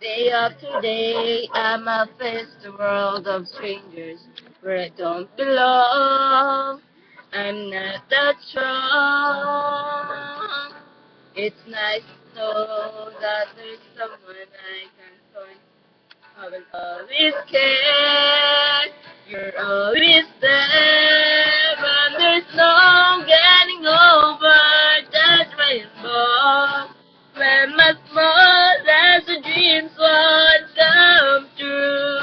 Day after day, I'm a face the world of strangers where I don't belong. I'm not that strong. It's nice to know that there's someone I can find. I will always care. You're always there, but there's no getting over that rainbow. When my smallest dreams won't come true,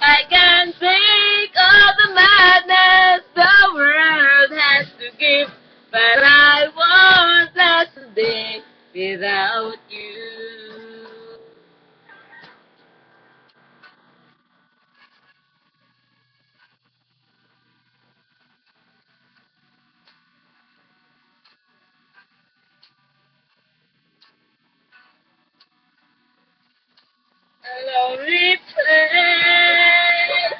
I can take all the madness the world has to give, but I won't last a day without you. A lonely place.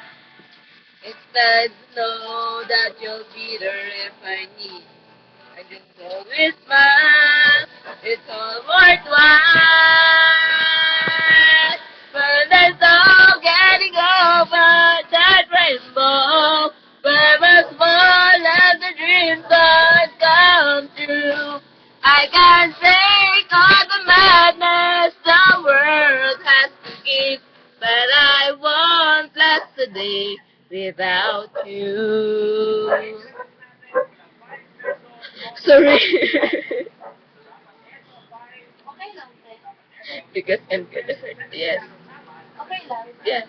It's nice to know that you'll be there if I need. I just always smile. It's all worthwhile. But there's no getting over that rainbow. Where was more of the dreams that come true. I can't take all the madness the world has to give, but I won't last a day without you. Sorry. Okay lang, te. Because I'm gonna hurt. Yes. Okay lang. Yes.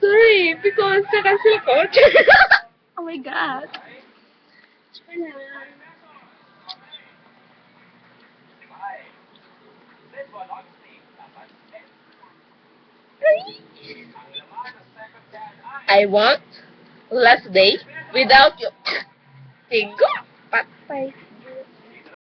Sorry, because nakasil ko. Oh my god. I want last day without you. Tigo. Patay.